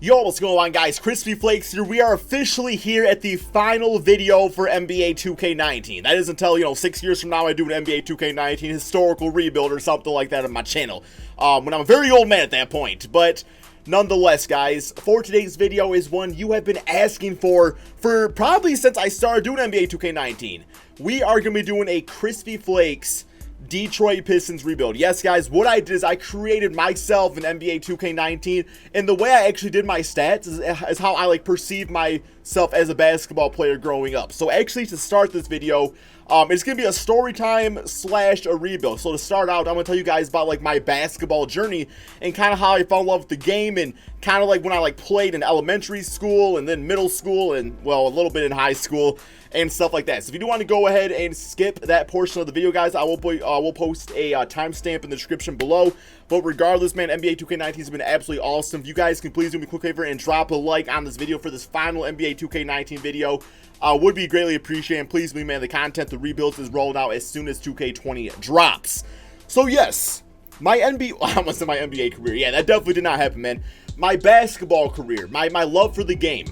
Yo, what's going on, guys? KrispyFlakes here. We are officially here at the final video for NBA 2K19. That is until, 6 years from now I do an NBA 2K19 historical rebuild or something like that on my channel. When I'm a very old man at that point. But nonetheless, guys, for today's video is one you have been asking for probably since I started doing NBA 2K19. We are going to be doing a KrispyFlakes Detroit Pistons rebuild. Yes, guys, what I did is I created myself an NBA 2K19, and the way I actually did my stats is how I perceived myself as a basketball player growing up. So actually, to start this video, it's going to be a story time / a rebuild. So to start out, I'm going to tell you guys about my basketball journey and kind of how I fell in love with the game, and kind of when I played in elementary school and then middle school and, well, a little bit in high school and stuff like that. So if you do want to go ahead and skip that portion of the video, guys, I will post a timestamp in the description below. But regardless, man, NBA 2K19 has been absolutely awesome. If you guys can please do me a quick favor and drop a like on this video for this final NBA 2K19 video, would be greatly appreciated. And please, man, the content, the rebuilds is rolling out as soon as 2K20 drops. So yes, my NBA career, yeah, that definitely did not happen, man. My basketball career, my love for the game,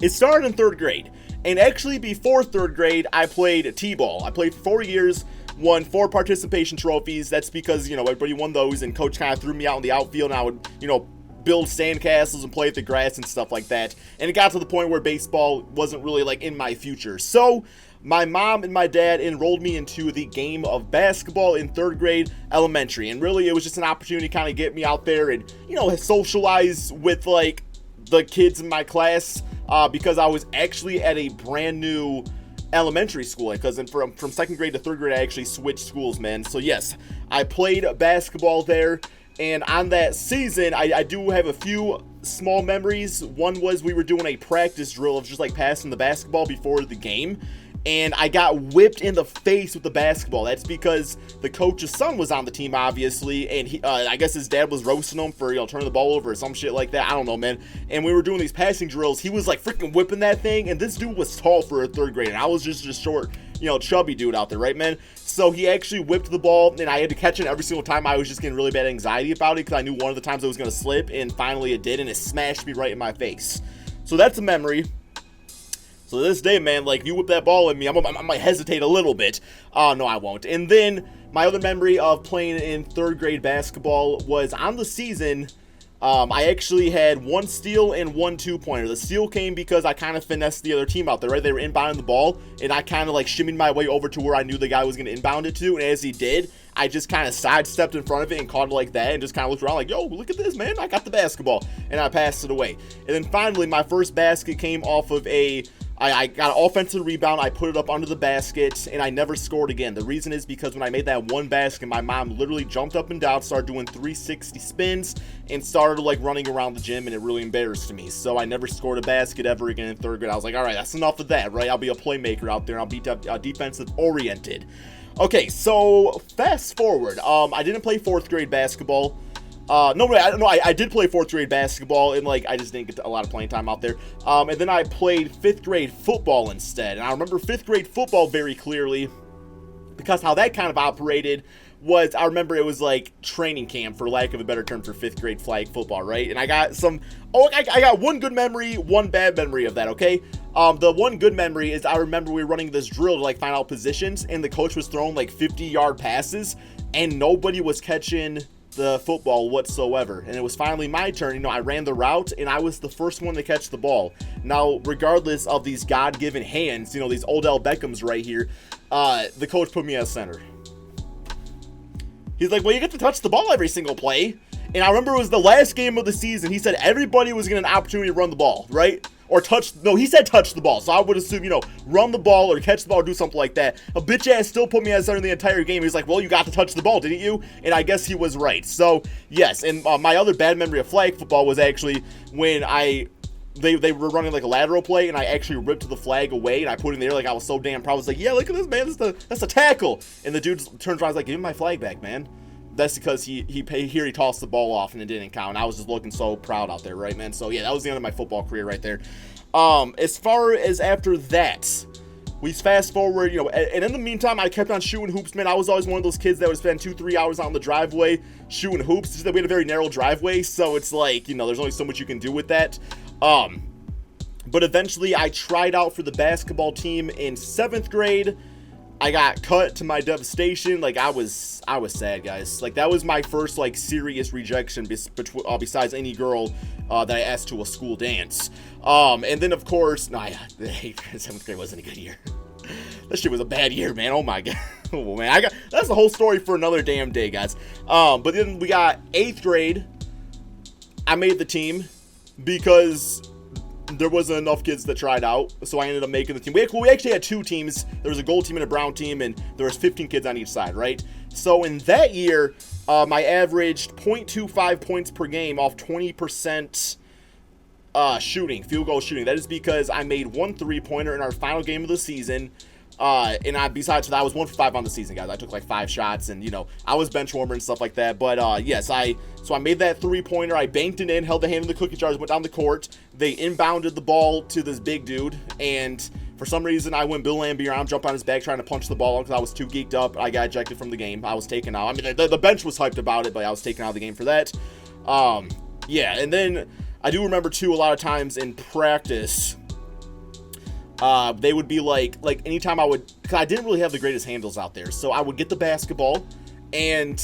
it started in 3rd grade. And actually, before 3rd grade, I played T-ball. I played for 4 years, won 4 participation trophies. That's because, everybody won those, and coach kind of threw me out in the outfield, and I would, build sandcastles and play with the grass and stuff like that. And it got to the point where baseball wasn't really, in my future. So my mom and my dad enrolled me into the game of basketball in 3rd grade elementary. And really, it was just an opportunity to kind of get me out there and, socialize with, the kids in my class. Because I was actually at a brand new elementary school, because from 2nd grade to 3rd grade, I actually switched schools, man. So yes, I played basketball there, and on that season, I do have a few small memories. One was we were doing a practice drill of just passing the basketball before the game, and I got whipped in the face with the basketball. That's because the coach's son was on the team, obviously, and he, I guess his dad was roasting him for, turning the ball over or some shit like that. I don't know, man. And we were doing these passing drills. He was, freaking whipping that thing, and this dude was tall for a 3rd grade, and I was just short, chubby dude out there, right, man? So he actually whipped the ball, and I had to catch it every single time. I was just getting really bad anxiety about it, because I knew one of the times it was going to slip, and finally it did, and it smashed me right in my face. So that's a memory. So this day, man, you whip that ball at me, I might hesitate a little bit. No, I won't. And then my other memory of playing in 3rd grade basketball was on the season. I actually had 1 steal and 1 2-pointer. The steal came because I kind of finessed the other team out there, right? They were inbounding the ball, and I kind of shimmied my way over to where I knew the guy was going to inbound it to. And as he did, I just kind of sidestepped in front of it and caught it like that, and just kind of looked around yo, look at this, man. I got the basketball. And I passed it away. And then finally, my first basket came off of I got an offensive rebound, I put it up under the basket, and I never scored again. The reason is because when I made that one basket, my mom literally jumped up and down, started doing 360 spins, and started running around the gym, and it really embarrassed me. So I never scored a basket ever again in 3rd grade. I was like, all right, that's enough of that, right? I'll be a playmaker out there, I'll be defensive oriented. Okay, so fast forward. I didn't play 4th grade basketball. I did play 4th grade basketball, and I just didn't get a lot of playing time out there. And then I played 5th grade football instead. And I remember 5th grade football very clearly, because how that kind of operated was, I remember it was training camp, for lack of a better term, for 5th grade flag football, right? And I got I got one good memory, one bad memory of that, okay? The one good memory is I remember we were running this drill to find out positions, and the coach was throwing 50-yard passes, and nobody was catching the football whatsoever. And it was finally my turn. I ran the route, and I was the first one to catch the ball. Now, regardless of these God-given hands, these Odell Beckhams right here, the coach put me as center. He's like, well, you get to touch the ball every single play. And I remember it was the last game of the season. He said everybody was getting an opportunity to run the ball, right? Or he said touch the ball. So I would assume, run the ball or catch the ball or do something like that. A bitch ass still put me as center the entire game. He's like, well, you got to touch the ball, didn't you? And I guess he was right. So, yes. And my other bad memory of flag football was actually when they were running a lateral play, and I actually ripped the flag away, and I put it in there I was so damn proud. I was like, yeah, look at this, man. That's a tackle. And the dude turns around, he's like, give me my flag back, man. That's because he tossed the ball off and it didn't count. I was just looking so proud out there, right, man? So yeah, that was the end of my football career right there. As far as after that, we fast forward, and in the meantime, I kept on shooting hoops, man. I was always one of those kids that would spend 2-3 hours out in the driveway shooting hoops. Just that we had a very narrow driveway, so it's like, there's only so much you can do with that. But eventually, I tried out for the basketball team in 7th grade. I got cut, to my devastation. Like, I was sad, guys. Like, that was my first, like, serious rejection besides any girl that I asked to a school dance. And then, of course, 7th grade wasn't a good year. That shit was a bad year, man. Oh, my God. Oh, man. That's the whole story for another damn day, guys. But then we got 8th grade. I made the team because there wasn't enough kids that tried out, so I ended up making the team. We actually had 2 teams. There was a gold team and a brown team, and there was 15 kids on each side, right? So in that year, I averaged 0.25 points per game off 20% field goal shooting. That is because I made 1 3-pointer in our final game of the season. Besides that, I was 1 for 5 on the season, guys. I took like 5 shots, and I was bench warmer and stuff like that. But yes, I made that 3-pointer. I banked it in, held the hand in the cookie jars, went down the court. They inbounded the ball to this big dude, and for some reason, I went Bill Laimbeer. I'm jumping on his back trying to punch the ball because I was too geeked up. I got ejected from the game. I was taken out. I mean, the bench was hyped about it, but I was taken out of the game for that. Yeah, and then I do remember too, a lot of times in practice, they would be like anytime because I didn't really have the greatest handles out there, so I would get the basketball, and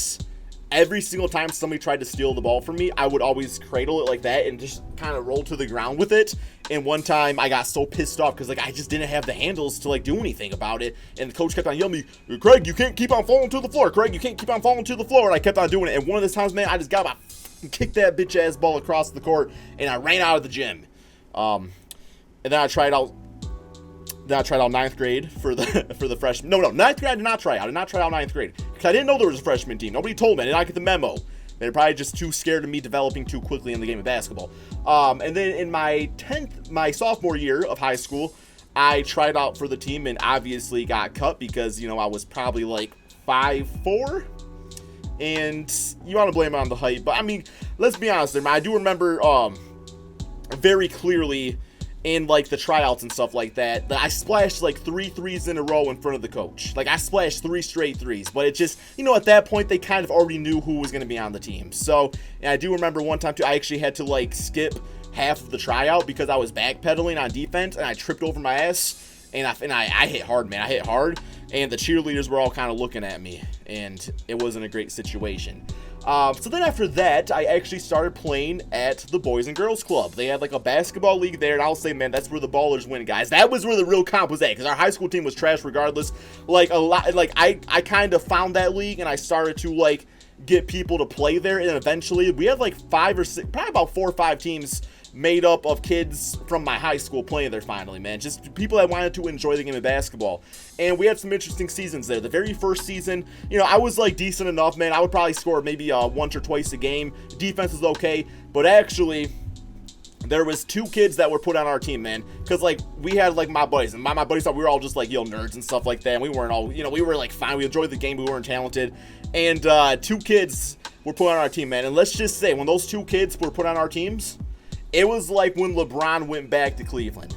every single time somebody tried to steal the ball from me, I would always cradle it like that and just kind of roll to the ground with it. And one time I got so pissed off because I just didn't have the handles to do anything about it, and the coach kept on yelling me, Craig, you can't keep on falling to the floor. Craig, you can't keep on falling to the floor. And I kept on doing it, and one of those times, man, I just got about kicked that bitch ass ball across the court, and I ran out of the gym. And then I tried out 9th grade for the freshman. No, 9th grade I did not try out. I did not try out 9th grade because I didn't know there was a freshman team. Nobody told me. I did not get the memo. They're probably just too scared of me developing too quickly in the game of basketball. And then in my sophomore year of high school, I tried out for the team and obviously got cut because, I was probably like 5'4". And you want to blame it on the height. But, I mean, let's be honest there, man. I do remember very clearly in the tryouts and stuff like that I splashed 3 threes in a row in front of the coach. I splashed 3 straight threes, but it just, at that point they kind of already knew who was going to be on the team. So, and I do remember one time too, I actually had to skip half of the tryout because I was backpedaling on defense and I tripped over my ass, and I hit hard, man. I hit hard, and the cheerleaders were all kind of looking at me, and it wasn't a great situation. So then after that, I actually started playing at the Boys and Girls Club. They had a basketball league there, and I'll say, man, that's where the ballers win, guys. That was where the real comp was at, because our high school team was trash regardless. I kind of found that league, and I started to get people to play there, and eventually we had 5 or 6, probably about 4 or 5 teams made up of kids from my high school playing there finally, man. Just people that wanted to enjoy the game of basketball. And we had some interesting seasons there. The very first season, I was decent enough, man. I would probably score maybe once or twice a game. Defense was okay, but actually there was 2 kids that were put on our team, man, because we had my buddies, and my buddies thought we were all just nerds and stuff like that, and we weren't all, we were fine, we enjoyed the game, we weren't talented, and 2 kids were put on our team, man. And let's just say, when those 2 kids were put on our teams, it was like when LeBron went back to Cleveland.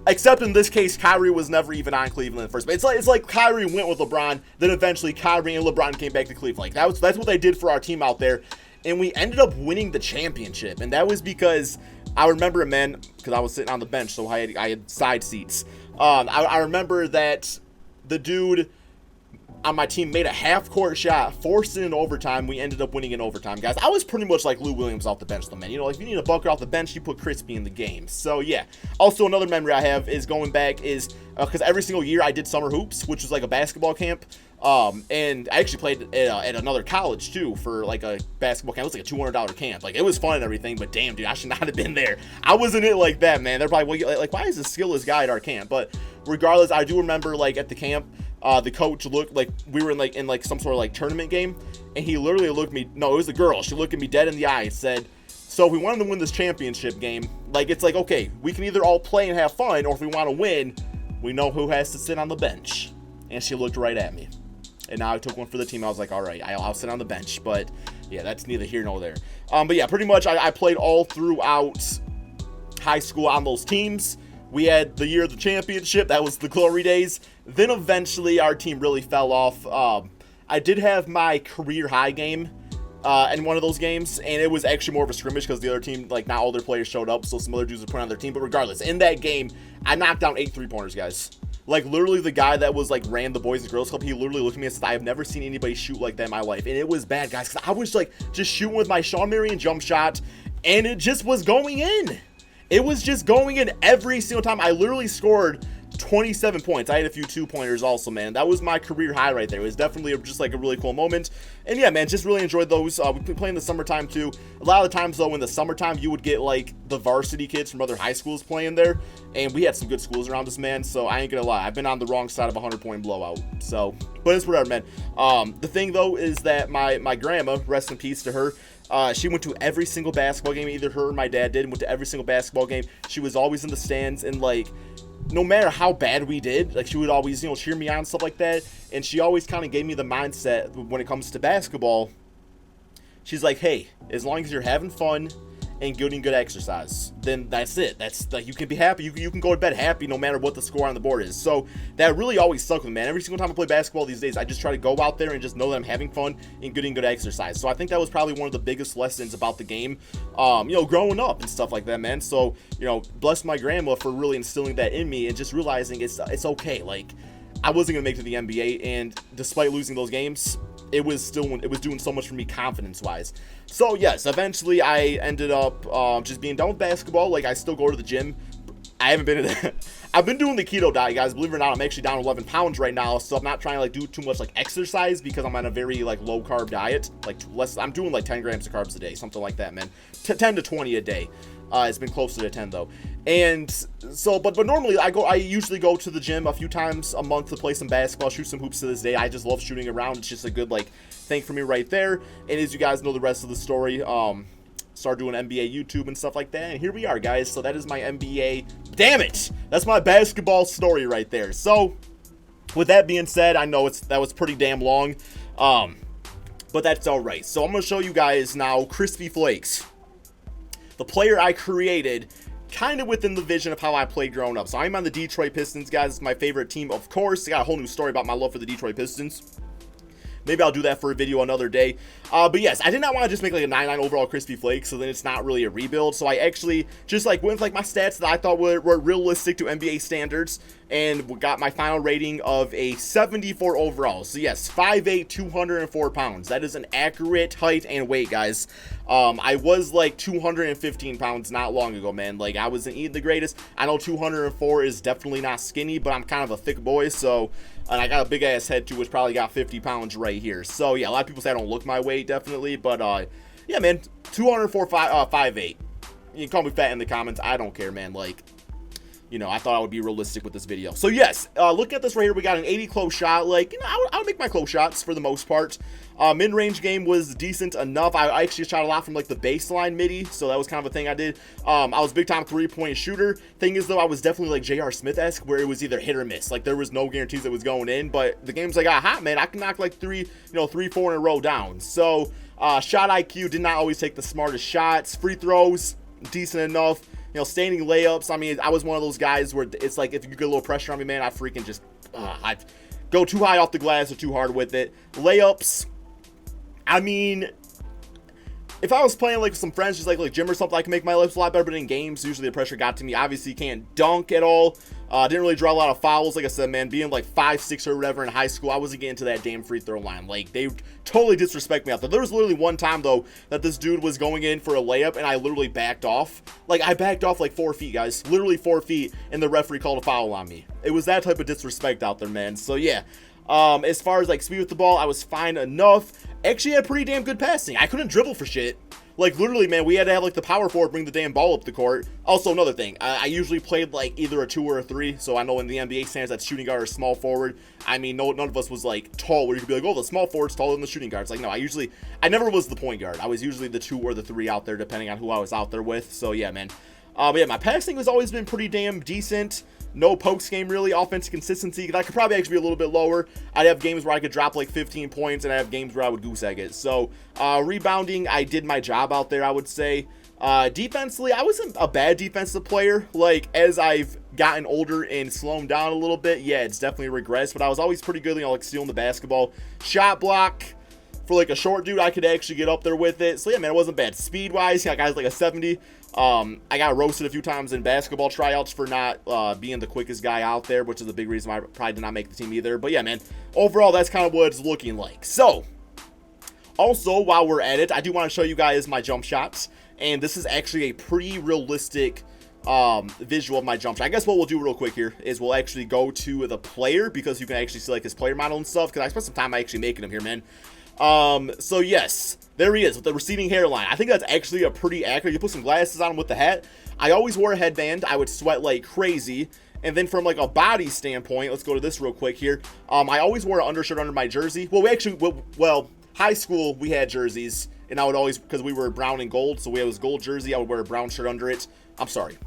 Except in this case, Kyrie was never even on Cleveland first. But it's like Kyrie went with LeBron, then eventually Kyrie and LeBron came back to Cleveland. That's what they did for our team out there. And we ended up winning the championship. And that was because I remember, man, because I was sitting on the bench, so I had side seats. I remember that the dude on my team made a half-court shot, forced it in overtime. We ended up winning in overtime, guys. I was pretty much like Lou Williams off the bench, though, man. If you need a bucket off the bench, you put Crispy in the game. So, yeah. Also, another memory I have is going back is, because every single year I did summer hoops, which was a basketball camp. And I actually played at another college, too, for a basketball camp. It was a $200 camp. It was fun and everything, but damn, dude, I should not have been there. I wasn't it like that, man. They're probably, why is the skillless guy at our camp? But regardless, I do remember, at the camp, the coach looked we were in some sort of tournament game, and he literally looked at me. No, it was the girl. She looked at me dead in the eye and said, so if we wanted to win this championship game, okay, we can either all play and have fun, or if we want to win, we know who has to sit on the bench. And she looked right at me. And now I took one for the team. I was like, all right, I'll sit on the bench. But yeah, that's neither here nor there. But yeah, pretty much I played all throughout high school on those teams. We had the year of the championship. That was the glory days. Then eventually our team really fell off. I did have my career high game in one of those games, and it was actually more of a scrimmage because the other team, like, not all their players showed up, so some other dudes were put on their team. But regardless, in that game, I knocked down 8 3-pointers, guys. Like, literally, the guy that was, like, ran the Boys and Girls Club, he literally looked at me and said, I have never seen anybody shoot like that in my life. And it was bad, guys, because I was, like, just shooting with my Shawn Marion jump shot, and it just was going in. It was just going in every single time. I literally scored 27 points. I had a few 2-pointers also, man. That was my career high right there. It was definitely just like a really cool moment. And yeah, man, just really enjoyed those. We've been playing in the summertime too. A lot of the times though, in the summertime, you would get like the varsity kids from other high schools playing there. And we had some good schools around us, man. So I ain't gonna lie, I've been on the wrong side of a 100-point blowout. So, but it's whatever, man. The thing though is that my grandma, rest in peace to her, she went to every single basketball game. Either her or my dad did. Went to every single basketball game. She was always in the stands, and like, no matter how bad we did, like, she would always, you know, cheer me on and stuff like that. And she always kind of gave me the mindset when it comes to basketball. She's like, hey, as long as you're having fun and getting good exercise, then that's it. That's like, you can be happy. You can go to bed happy no matter what the score on the board is. So that really always stuck with me, man. Every single time I play basketball these days, I just try to go out there and just know that I'm having fun and getting good exercise. So I think that was probably one of the biggest lessons about the game, you know, growing up and stuff like that, man. So, you know, bless my grandma for really instilling that in me and just realizing it's okay. Like, I wasn't gonna make it to the NBA, and despite losing those games, it was doing so much for me confidence-wise. So yes, eventually I ended up just being done with basketball. Like, I still go to the gym. I haven't been I've been doing the keto diet, guys. Believe it or not, I'm actually down 11 pounds right now. So I'm not trying to like do too much like exercise because I'm on a very like low carb diet. Like I'm doing like 10 grams of carbs a day, something like that, man. 10 to 20 a day. It's been closer to 10 though. And so, but normally I usually go to the gym a few times a month to play some basketball, shoot some hoops to this day. I just love shooting around. It's just a good like thing for me right there. And as you guys know the rest of the story, start doing NBA YouTube and stuff like that. And here we are, guys. So that is my NBA. Damn it! That's my basketball story right there. So with that being said, I know that was pretty damn long. But that's all right. So I'm going to show you guys now KrispyFlakes, the player I created kind of within the vision of how I played growing up. So I'm on the Detroit Pistons, guys. It's my favorite team, of course. I got a whole new story about my love for the Detroit Pistons. Maybe I'll do that for a video another day. But yes, I did not want to just make like a 99 overall KrispyFlakes, so then it's not really a rebuild. So I actually just like went with like my stats that I thought were realistic to NBA standards, and got my final rating of a 74 overall. So yes, 5'8", 204 pounds. That is an accurate height and weight, guys. I was like 215 pounds not long ago, man. Like, I wasn't eating the greatest. I know 204 is definitely not skinny, but I'm kind of a thick boy, so, and I got a big ass head too, which probably got 50 pounds right here. So yeah, a lot of people say I don't look my weight, definitely, but yeah, man, 204, 5'8". You can call me fat in the comments. I don't care, man. Like, you know, I thought I would be realistic with this video. So yes, look at this right here. We got an 80 close shot. Like, you know, I would make my close shots for the most part. Mid-range game was decent enough. I actually shot a lot from like the baseline midi, so that was kind of a thing I did. I was big time 3-point shooter. Thing is though, I was definitely like J.R. Smith-esque, where it was either hit or miss. Like, there was no guarantees it was going in, but the games I got hot, man, I can knock like 3, 4 in a row down. So shot IQ, did not always take the smartest shots. Free throws, decent enough. You know, standing layups, I mean, I was one of those guys where it's like, if you get a little pressure on me, man, I freaking just, I go too high off the glass or too hard with it. Layups, I mean, if I was playing like with some friends, just like gym or something, I can make my layups a lot better, but in games, usually the pressure got to me. Obviously, you can't dunk at all. Didn't really draw a lot of fouls. Like I said, man, being like 5'6" or whatever in high school, I wasn't getting to that damn free throw line. Like, they totally disrespect me out there. There was literally one time, though, that this dude was going in for a layup, and I literally backed off. Like, I backed off like 4 feet, guys. Literally 4 feet, and the referee called a foul on me. It was that type of disrespect out there, man. So, yeah. As far as like speed with the ball, I was fine enough. Actually had pretty damn good passing. I couldn't dribble for shit. Like, literally, man, we had to have like the power forward bring the damn ball up the court. Also, another thing, I usually played like either a 2 or a 3. So I know in the NBA standards, that's shooting guard or small forward. I mean, none of us was like tall where you could be like, oh, the small forward's taller than the shooting guard. It's like, no, I never was the point guard. I was usually the 2 or the 3 out there, depending on who I was out there with. So yeah, man. But yeah, my passing has always been pretty damn decent. No pokes game, really. Offensive consistency, that could probably actually be a little bit lower. I'd have games where I could drop like 15 points, and I have games where I would goose egg it. So, rebounding, I did my job out there, I would say. Defensively, I wasn't a bad defensive player. Like, as I've gotten older and slowed down a little bit, yeah, it's definitely regressed. But I was always pretty good, you know, like stealing the basketball. Shot block, for like a short dude, I could actually get up there with it. So yeah, man, it wasn't bad. Speed-wise, yeah, I got like a 70. I got roasted a few times in basketball tryouts for not being the quickest guy out there, which is a big reason why I probably did not make the team either. But yeah, man, overall, that's kind of what it's looking like. So, also, while we're at it, I do want to show you guys my jump shots. And this is actually a pretty realistic visual of my jump shot. I guess what we'll do real quick here is we'll actually go to the player, because you can actually see like his player model and stuff, because I spent some time actually making him here, man. So yes, there he is with the receding hairline. I think that's actually a pretty accurate. You put some glasses on him with the hat. I always wore a headband. I would sweat like crazy. And then from like a body standpoint, let's go to this real quick here. I always wore an undershirt under my jersey. Well, we actually, well, high school we had jerseys, and I would always, because we were brown and gold, so we had this gold jersey, I would wear a brown shirt under it. I'm sorry,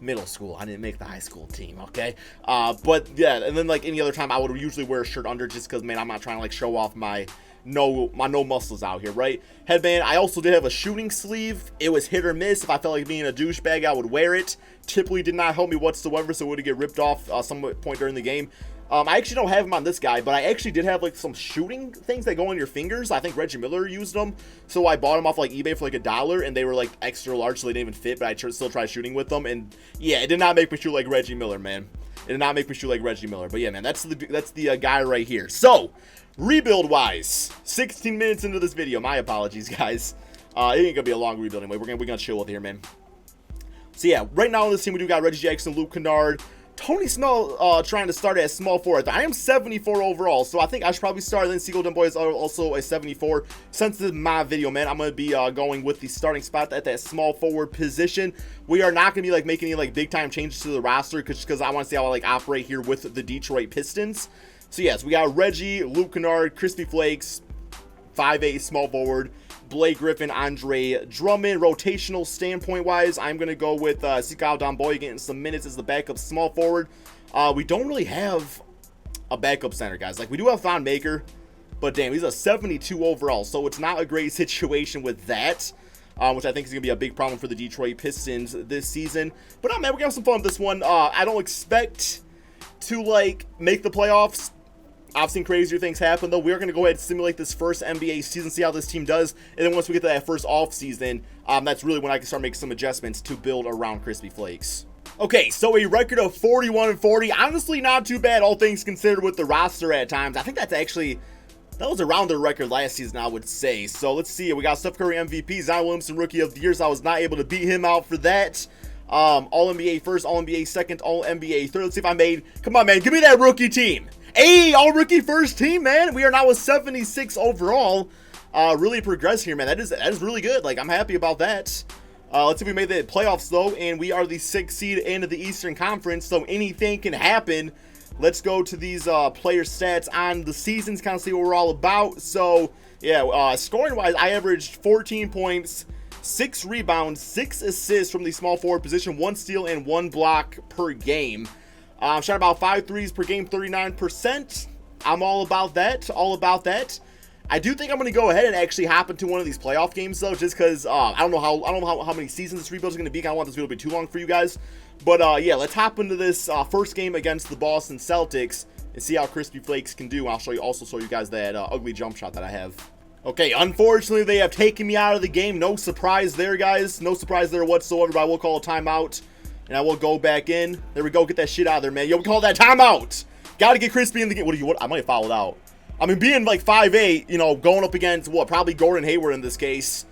middle school. I didn't make the high school team, okay? But yeah, and then like any other time, I would usually wear a shirt under, just because, man, I'm not trying to like show off my no muscles out here, right? Headband. I also did have a shooting sleeve. It was hit or miss. If I felt like being a douchebag, I would wear it. Typically did not help me whatsoever, so it would get ripped off some point during the game. I actually don't have them on this guy, but I actually did have like some shooting things that go on your fingers. I think Reggie Miller used them, so I bought them off like eBay for like $1, and they were like extra large, so they didn't even fit, but I still tried shooting with them, and yeah, it did not make me shoot like Reggie Miller, man. It did not make me shoot like Reggie Miller, but yeah, man, that's the guy right here. So, rebuild wise, 16 minutes into this video, my apologies, guys. It ain't gonna be a long rebuild anyway. We're gonna chill with here, man. So yeah, right now on this team we do got Reggie Jackson, Luke Kennard, Tony Snell trying to start at small forward. I am 74 overall, so I think I should probably start. Then Seagull Boy is also a 74. Since this is my video, man, I'm going to be going with the starting spot at that small forward position. We are not going to be like making any like big time changes to the roster, because I want to see how I like operate here with the Detroit Pistons. So yes, we got Reggie, Luke Kennard, KrispyFlakes, 5'8" small forward, Blake Griffin, Andre Drummond. Rotational standpoint wise, I'm going to go with Seagull Boy getting some minutes as the backup small forward. We don't really have a backup center, guys. Like, we do have Thon Maker, but damn, he's a 72 overall, so it's not a great situation with that, which I think is going to be a big problem for the Detroit Pistons this season. But man, we're going to have some fun with this one. I don't expect to like make the playoffs. I've seen crazier things happen, though. We're going to go ahead and simulate this first NBA season, see how this team does. And then once we get to that first offseason, that's really when I can start making some adjustments to build around KrispyFlakes. Okay, so a record of 41-40. Honestly, not too bad, all things considered, with the roster at times. I think that was around their record last season, I would say. So let's see. We got Steph Curry MVP, Zion Williamson Rookie of the Year. So I was not able to beat him out for that. All-NBA first, All-NBA second, All-NBA third. Let's see if I made... Come on, man. Give me that rookie team. Hey, all-rookie first team, man. We are now with 76 overall. Really progressed here, man. That is really good. Like, I'm happy about that. Let's see if we made the playoffs, though. And we are the 6th seed into the Eastern Conference, so anything can happen. Let's go to these player stats on the seasons, kind of see what we're all about. So, yeah, scoring-wise, I averaged 14 points, 6 rebounds, 6 assists from the small forward position, 1 steal, and 1 block per game. Shot about 5 threes per game, 39%. I'm all about that. All about that. I do think I'm going to go ahead and actually hop into one of these playoff games, though, just because I don't know how many seasons this rebuild is going to be. I don't want this video to be too long for you guys. But yeah, let's hop into this first game against the Boston Celtics and see how KrispyFlakes can do. I'll also show you guys that ugly jump shot that I have. Okay, unfortunately, they have taken me out of the game. No surprise there, guys. No surprise there whatsoever, but I will call a timeout. And I will go back in. There we go. Get that shit out of there, man. Yo, we call that timeout. Got to get Crispy in the game. What? I might have fouled out. I mean, being like 5'8", you know, going up against, probably Gordon Hayward in this case,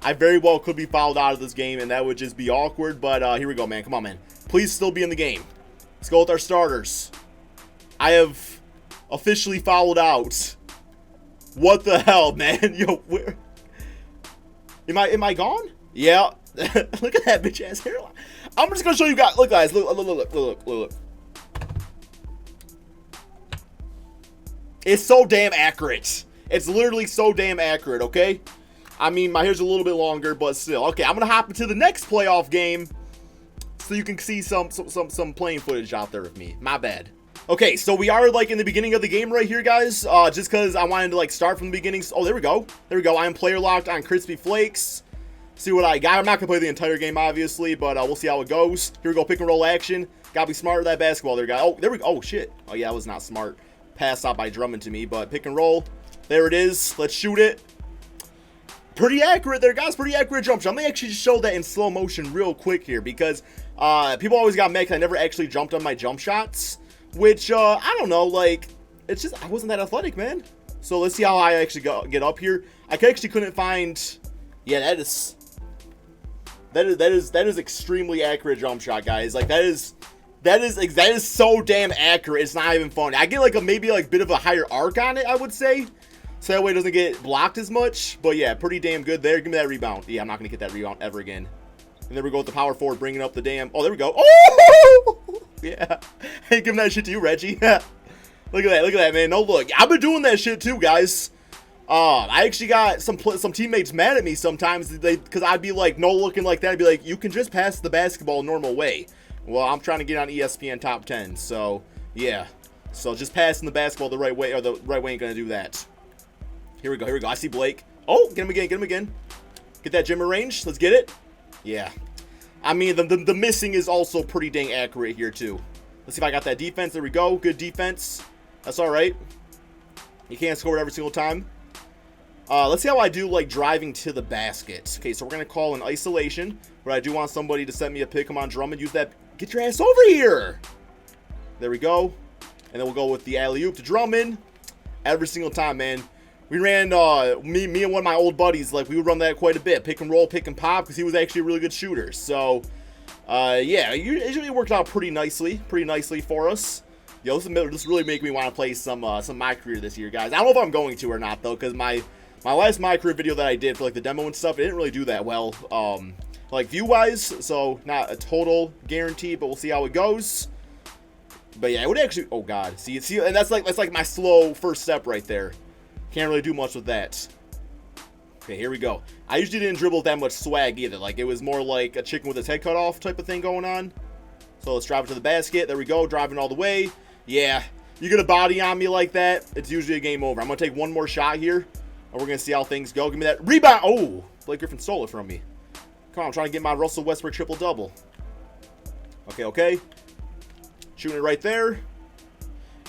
I very well could be fouled out of this game, and that would just be awkward. But here we go, man. Come on, man. Please still be in the game. Let's go with our starters. I have officially fouled out. What the hell, man? Yo, where? Am I gone? Yeah. Look at that bitch ass hairline. I'm just gonna show you guys. Look, guys. Look. It's so damn accurate. It's literally so damn accurate. Okay. I mean, my hair's a little bit longer, but still. Okay, I'm gonna hop into the next playoff game, so you can see some playing footage out there of me. My bad. Okay, so we are like in the beginning of the game right here, guys. Just because I wanted to like start from the beginning. Oh, there we go. There we go. I am player locked on KrispyFlakes. See what I got. I'm not going to play the entire game, obviously, but we'll see how it goes. Here we go, pick and roll action. Got to be smart with that basketball there, guy. Oh, there we go. Oh, shit. Oh, yeah, that was not smart. Passed out by Drummond to me, but pick and roll. There it is. Let's shoot it. Pretty accurate there, guys. Pretty accurate jump shot. Let me actually just show that in slow motion real quick here, because people always got mad because I never actually jumped on my jump shots, which, I don't know, like, it's just, I wasn't that athletic, man. So let's see how I actually get up here. I actually couldn't find, yeah, that is extremely accurate jump shot, guys. Like, that is so damn accurate. It's not even funny. I get like maybe like bit of a higher arc on it, I would say, so that way it doesn't get blocked as much. But yeah, pretty damn good there. Give me that rebound. Yeah, I'm not gonna get that rebound ever again. And there we go with the power forward, bringing up the damn. Oh, there we go. Oh, yeah. Hey, giving that shit to you, Reggie. Look at that. Look at that, man. No, look, I've been doing that shit too, guys. I actually got some teammates mad at me sometimes because I'd be like, no looking like that. I'd be like, you can just pass the basketball normal way. Well, I'm trying to get on ESPN top 10, so yeah. So just passing the basketball the right way, or the right way ain't gonna do that. Here we go. Here we go. I see Blake. Oh, get him again. Get him again. Get that Jimmer range. Let's get it. Yeah. I mean, the missing is also pretty dang accurate here too. Let's see if I got that defense. There we go. Good defense. That's all right. You can't score it every single time. Let's see how I do, like, driving to the basket. Okay, so we're going to call an isolation, but I do want somebody to send me a pick. Come on, Drummond. Use that. Get your ass over here. There we go. And then we'll go with the alley-oop to Drummond. Every single time, man. We ran, me and one of my old buddies, like, we would run that quite a bit. Pick and roll, pick and pop, because he was actually a really good shooter. So, yeah, it usually worked out pretty nicely for us. Yo, this really make me want to play some My Career this year, guys. I don't know if I'm going to or not, though, because my last My Career video that I did for, like, the demo and stuff, it didn't really do that well, like, view-wise, so not a total guarantee, but we'll see how it goes. But, yeah, it would actually, oh, God, see, and that's like my slow first step right there. Can't really do much with that. Okay, here we go. I usually didn't dribble that much swag either, like, it was more like a chicken with its head cut off type of thing going on. So let's drive it to the basket. There we go, driving all the way. Yeah, you get a body on me like that, it's usually a game over. I'm going to take one more shot here, and we're going to see how things go. Give me that rebound. Oh, Blake Griffin stole it from me. Come on, I'm trying to get my Russell Westbrook triple-double. Okay. Shooting it right there.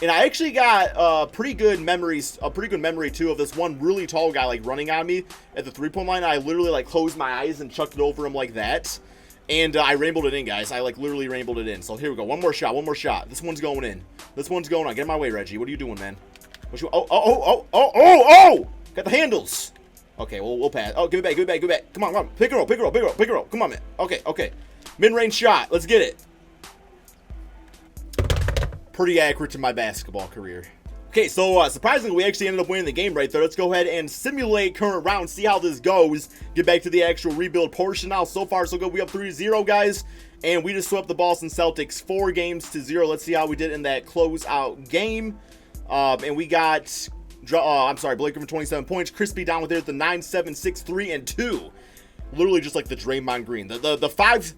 And I actually got pretty good memory, too, of this one really tall guy, like, running on me at the three-point line. I literally, like, closed my eyes and chucked it over him like that. And I rainbowed it in, guys. I, like, literally rainbowed it in. So here we go. One more shot. This one's going in. This one's going on. Get in my way, Reggie. What are you doing, man? Oh! Got the handles. Okay, we'll pass. Oh, give it back. Come on. Pick and roll. Come on, man. Okay. Mid-range shot. Let's get it. Pretty accurate to my basketball career. Okay, so surprisingly, we actually ended up winning the game right there. Let's go ahead and simulate current round, see how this goes. Get back to the actual rebuild portion now. So far, so good. We up 3-0, guys. And we just swept the Boston Celtics 4-0. Let's see how we did in that closeout game. And we got, Blake Griffin 27 points. Crispy down with it at the 9-7, 6-3, and 2. Literally just like the Draymond Green. The 5'8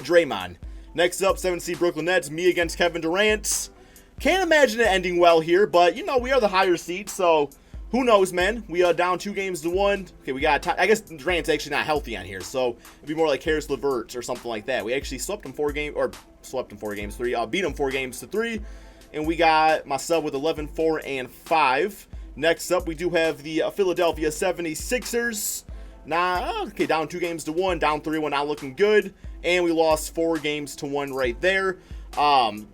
Draymond. Next up, 7 seed Brooklyn Nets. Me against Kevin Durant. Can't imagine it ending well here, but, you know, we are the higher seed, so who knows, man. We are down 2-1. Okay, we got, I guess Durant's actually not healthy on here, so it'd be more like Harris LeVert or something like that. We actually beat him 4 games to 3, and we got myself with 11, 4, and 5. Next up, we do have the Philadelphia 76ers. Okay, down 2-1, down 3-1, not looking good, and we lost 4-1 right there.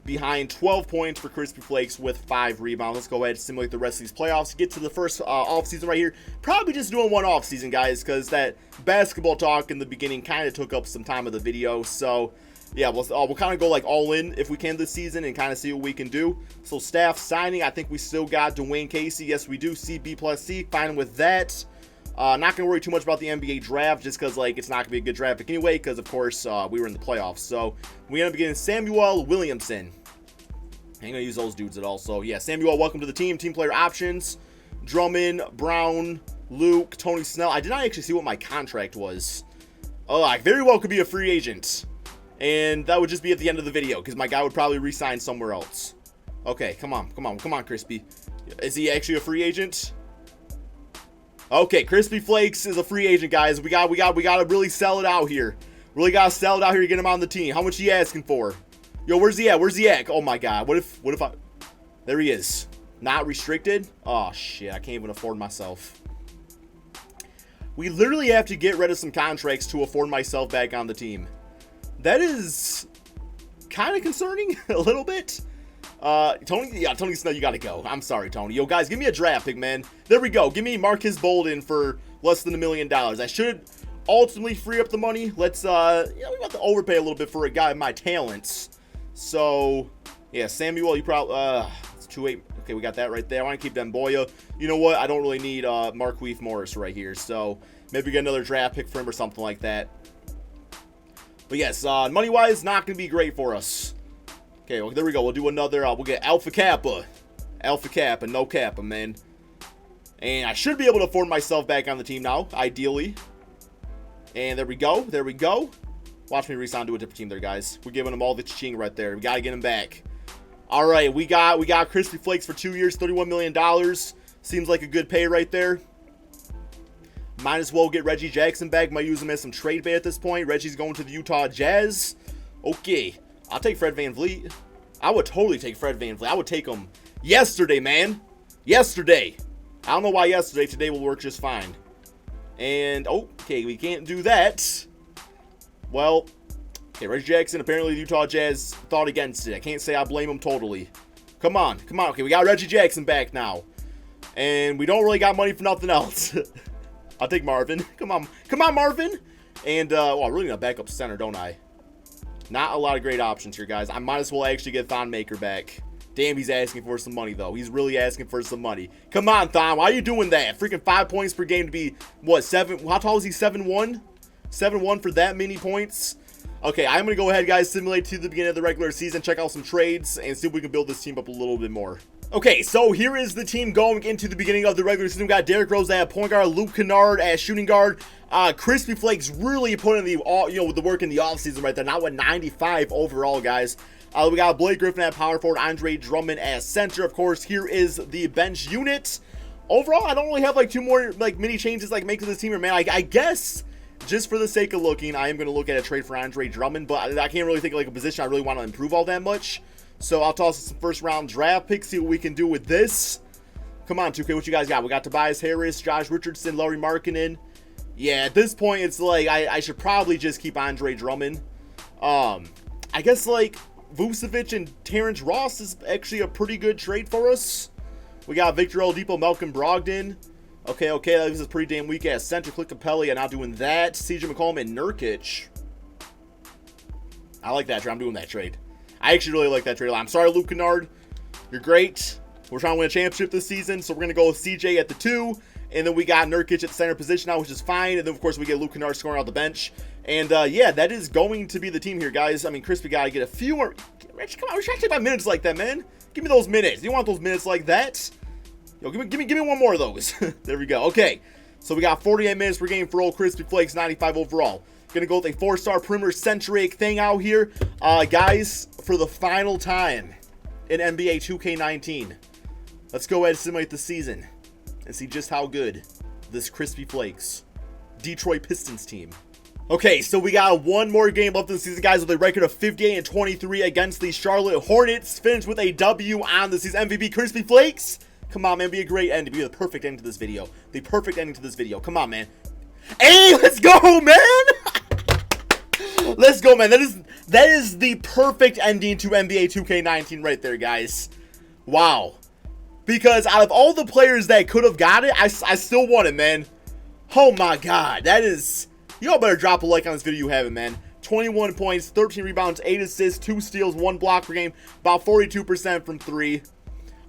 Behind 12 points for KrispyFlakes with 5 rebounds. Let's go ahead and simulate the rest of these playoffs. Get to the first offseason right here. Probably just doing one offseason, guys, because that basketball talk in the beginning kind of took up some time of the video. So, yeah, we'll kind of go like all in if we can this season and kind of see what we can do. So, staff signing, I think we still got Dwayne Casey. Yes, we do. C+C, fine with that. Not going to worry too much about the NBA draft just because, like, it's not going to be a good draft pick anyway because, of course, we were in the playoffs. So, we end up getting Samuel Williamson. I ain't going to use those dudes at all. So, yeah, Samuel, welcome to the team. Team player options. Drummond, Brown, Luke, Tony Snell. I did not actually see what my contract was. Oh, I very well could be a free agent. And that would just be at the end of the video because my guy would probably re-sign somewhere else. Okay, come on, Crispy. Is he actually a free agent? Okay, KrispyFlakes is a free agent, guys. We gotta really sell it out here. Really gotta sell it out here to get him on the team. How much are you asking for? Yo, where's he at? Where's he at? Oh my god. What if I... There he is. Not restricted? Oh shit, I can't even afford myself. We literally have to get rid of some contracts to afford myself back on the team. That is kind of concerning a little bit. Tony Snow, you gotta go. I'm sorry, Tony. Yo, guys, give me a draft pick, man. There we go. Give me Marcus Bolden for less than $1 million. I should ultimately free up the money. Let's, we have to overpay a little bit for a guy of my talents. So, yeah, Samuel, you probably, it's 2-8. Okay, we got that right there. I want to keep Demboya. You know what? I don't really need Marquise Morris right here. So, maybe get another draft pick for him or something like that. But yes, money-wise, not going to be great for us. Okay, well, there we go. We'll do another, we'll get Alpha Kappa. Alpha Kappa, no Kappa, man. And I should be able to afford myself back on the team now, ideally. And there we go. There we go. Watch me resign to a different team there, guys. We're giving them all the ching right there. We got to get him back. All right, we got KrispyFlakes for 2 years, $31 million. Seems like a good pay right there. Might as well get Reggie Jackson back. Might use him as some trade bait at this point. Reggie's going to the Utah Jazz. Okay. I'll take Fred VanVleet. I would totally take Fred VanVleet. I would take him yesterday, man. Yesterday. I don't know why yesterday. Today will work just fine. And, okay, we can't do that. Well, okay, Reggie Jackson, apparently the Utah Jazz thought against it. I can't say I blame him totally. Come on, come on. Okay, we got Reggie Jackson back now. And we don't really got money for nothing else. I'll take Marvin. Come on, Marvin. And, well, I really need a backup center, don't I? Not a lot of great options here, guys. I might as well actually get Thon Maker back. Damn, he's asking for some money, though. He's really asking for some money. Come on, Thon. Why are you doing that? Freaking 5 points per game to be, what, 7? How tall is he? 7'1"? 7'1" for that many points? Okay, I'm going to go ahead, guys, simulate to the beginning of the regular season, check out some trades, and see if we can build this team up a little bit more. Okay, so here is the team going into the beginning of the regular season. We got Derrick Rose at point guard, Luke Kennard at shooting guard. KrispyFlakes really putting the the work in the offseason right there. Now at 95 overall, guys. We got Blake Griffin at power forward, Andre Drummond at center. Of course, here is the bench unit. Overall, I don't really have like two more like mini changes like make to this team. Man, I guess just for the sake of looking, I am going to look at a trade for Andre Drummond, but I can't really think of like a position I really want to improve all that much. So I'll toss some first round draft picks, see what we can do with this. Come on, 2K, what you guys got? We got Tobias Harris, Josh Richardson, Lauri Markkanen. Yeah, at this point, it's like I should probably just keep Andre Drummond. I guess like Vucevic and Terrence Ross is actually a pretty good trade for us. We got Victor Oladipo, Malcolm Brogdon. Okay, that was a pretty damn weak ass center. Clint Capella, and not doing that. CJ McCollum and Nurkic. I like that trade. I'm doing that trade. I actually really like that trade a lot. I'm sorry, Luke Kennard. You're great. We're trying to win a championship this season, so we're going to go with CJ at the 2. And then we got Nurkic at the center position now, which is fine. And then, of course, we get Luke Kennard scoring off the bench. And, yeah, that is going to be the team here, guys. I mean, Crispy got to get a few more. Come on, we're trying to take my minutes like that, man. Give me those minutes. You want those minutes like that? Yo, give me one more of those. There we go. Okay, so we got 48 minutes per game for old KrispyFlakes, 95 overall. Gonna go with a 4-star perimeter-centric thing out here. Guys, for the final time in NBA 2K19, let's go ahead and simulate the season and see just how good this KrispyFlakes Detroit Pistons team. Okay, so we got one more game left in the season, guys, with a record of 58-23 against the Charlotte Hornets. Finished with a W on the season. MVP KrispyFlakes. Come on, man, be a great end. Be the perfect end to this video. The perfect ending to this video. Come on, man. Hey, let's go, man. Let's go, man. That is the perfect ending to NBA 2K19 right there, guys. Wow. Because out of all the players that could have got it, I still won it, man. Oh, my God. That is... Y'all better drop a like on this video you haven't, man. 21 points, 13 rebounds, 8 assists, 2 steals, 1 block per game. About 42% from 3.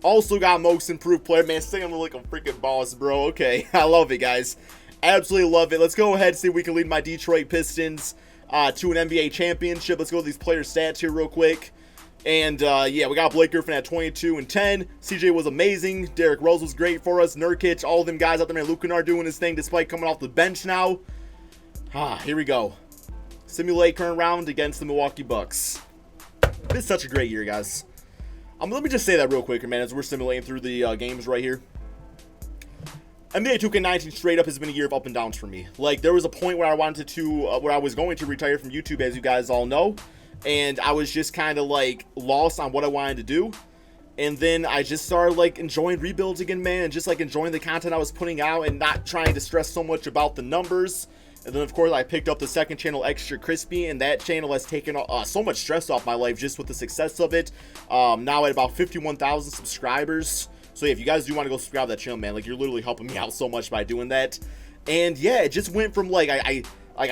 Also got most improved player. Man, singing like a freaking boss, bro. Okay, I love it, guys. Absolutely love it. Let's go ahead and see if we can lead my Detroit Pistons to an NBA championship. Let's go with these player stats here real quick. And, yeah, we got Blake Griffin at 22 and 10. CJ was amazing. Derrick Rose was great for us. Nurkic, all of them guys out there, man. Luke Kennard doing his thing despite coming off the bench now. Here we go. Simulate current round against the Milwaukee Bucks. It's such a great year, guys. Let me just say that real quick, man, as we're simulating through the games right here. NBA 2K19 straight up has been a year of up and downs for me. Like, there was a point where I wanted to, where I was going to retire from YouTube, as you guys all know, and I was just kind of like lost on what I wanted to do. And then I just started like enjoying rebuilds again, man, and just like enjoying the content I was putting out and not trying to stress so much about the numbers. And then of course I picked up the second channel, Extra Crispy, and that channel has taken so much stress off my life just with the success of it. Now at about 51,000 subscribers. So yeah, if you guys do want to go subscribe to that channel, man, like you're literally helping me out so much by doing that. And yeah, it just went from like I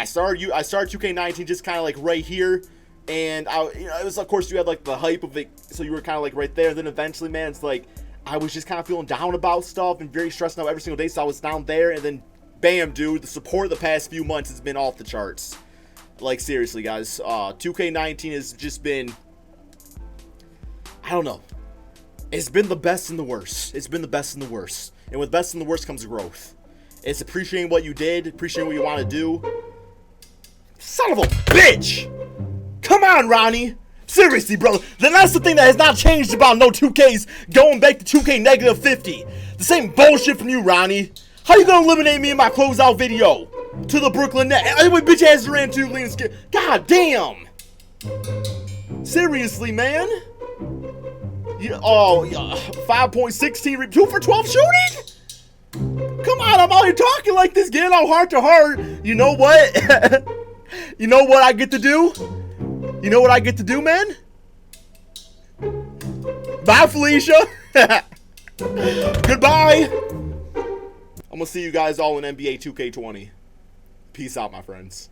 started 2K19 just kind of like right here, and it was, of course, you had like the hype of it, so you were kind of like right there. Then eventually, man, it's like I was just kind of feeling down about stuff and very stressed out every single day, so I was down there, and then bam, dude, the support the past few months has been off the charts. Like seriously, guys, 2K19 has just been, I don't know. It's been the best and the worst. It's been the best and the worst. And with best and the worst comes growth. It's appreciating what you did, appreciating what you want to do. Son of a bitch! Come on, Ronnie. Seriously, bro. Then that's the thing that has not changed about no 2Ks going back to 2K negative 50. The same bullshit from you, Ronnie. How you gonna eliminate me in my closeout video? To the Brooklyn Nets. Anyway, bitch ass Durant 2 leaning scared. God damn. Seriously, man. Yeah, oh, 5.16, 2 for 12 shooting? Come on, I'm out here talking like this, getting out heart to heart. You know what? You know what I get to do? You know what I get to do, man? Bye, Felicia. Goodbye. I'm gonna see you guys all in NBA 2K20. Peace out, my friends.